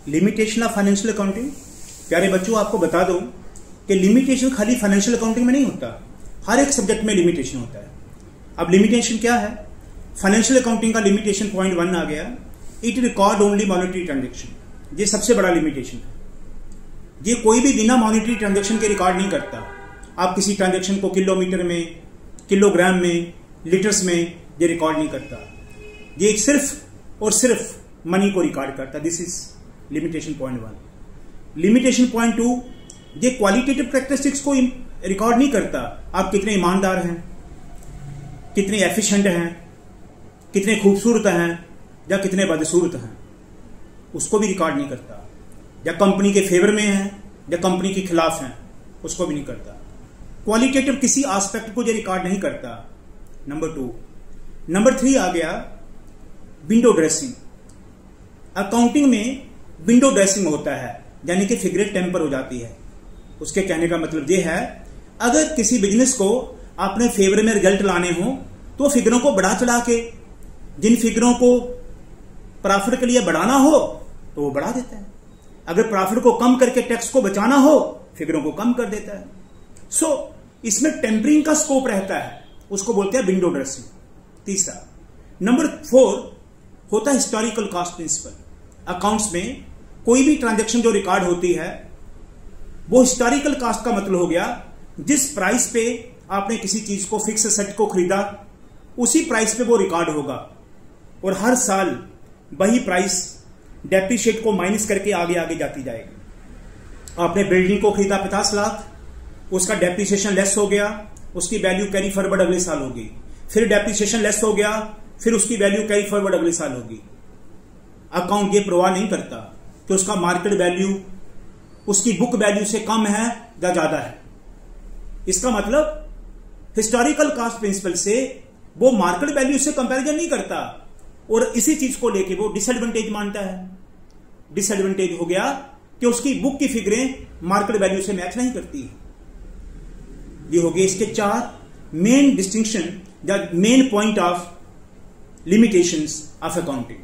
Limitation of financial accounting. प्यारे बच्चों, आपको बता दूं कि लिमिटेशन खाली फाइनेंशियल अकाउंटिंग में नहीं होता, हर एक सब्जेक्ट में लिमिटेशन होता है। अब लिमिटेशन क्या है? फाइनेंशियल अकाउंटिंग का लिमिटेशन पॉइंट 1 आ गया, it record only monetary transaction. ये सबसे बड़ा लिमिटेशन है। ये कोई भी बिना मॉनेटरी ट्रांजेक्शन के रिकॉर्ड नहीं करता। आप किसी ट्रांजेक्शन को किलोमीटर में, किलोग्राम में, लीटर्स में ये रिकॉर्ड नहीं करता। ये सिर्फ और सिर्फ मनी को रिकॉर्ड करता। This is limitation point 1। Limitation point 2, ये क्वालिटेटिव कैरेक्टरिस्टिक्स को रिकॉर्ड नहीं करता। आप कितने ईमानदार हैं, कितने एफिशिएंट हैं, कितने खूबसूरत हैं या कितने बदसूरत हैं, उसको भी रिकॉर्ड नहीं करता। या कंपनी के फेवर में हैं या कंपनी के खिलाफ हैं, उसको भी नहीं करता। क्वालिटेटिव किसी एस्पेक्ट को ये रिकॉर्ड नहीं करता। नंबर 2। नंबर 3 आ गया विंडो ड्रेसिंग। अकाउंटिंग में विंडो ड्रेसिंग होता है, यानी कि फिगरें टेम्पर हो जाती है। उसके कहने का मतलब यह है, अगर किसी बिजनेस को अपने फेवर में रिजल्ट लाने हो तो फिगरों को बढ़ा चढ़ा के, जिन फिगरों को प्रॉफिट के लिए बढ़ाना हो तो वो बढ़ा देता है, अगर प्रॉफिट को कम करके टैक्स को बचाना हो फिगरों को कम कर देता है। सो इसमें टेम्परिंग का स्कोप रहता है, उसको बोलते हैं विंडो ड्रेसिंग। तीसरा, नंबर 4 होता है हिस्टोरिकल कॉस्ट प्रिंसिपल। अकाउंट्स में कोई भी ट्रांजैक्शन जो रिकॉर्ड होती है वो हिस्टोरिकल कॉस्ट का मतलब हो गया, जिस प्राइस पे आपने किसी चीज को, फिक्स सेट को खरीदा, उसी प्राइस पे वो रिकॉर्ड होगा और हर साल वही प्राइस डेप्रिशिएट को माइनस करके आगे आगे जाती जाएगी। आपने बिल्डिंग को खरीदा 50 लाख, उसका डेप्रिसिएशन लेस हो गया, उसकी वैल्यू कैरी फॉरवर्ड अगले साल होगी। फिर डेप्रिसिएशन लेस हो गया, फिर उसकी वैल्यू कैरी फॉरवर्ड अगले साल होगी। अकाउंट ये परवाह नहीं करता कि उसका मार्केट वैल्यू उसकी बुक वैल्यू से कम है या ज्यादा है। इसका मतलब हिस्टोरिकल कॉस्ट प्रिंसिपल से वो मार्केट वैल्यू से कंपैरिजन नहीं करता और इसी चीज को लेके वो डिसएडवांटेज मानता है। डिसएडवांटेज हो गया कि उसकी बुक की फिगरें मार्केट वैल्यू से मैच नहीं करती। ये हो गए इसके 4 मेन डिस्टिंक्शन या main point of limitations of accounting.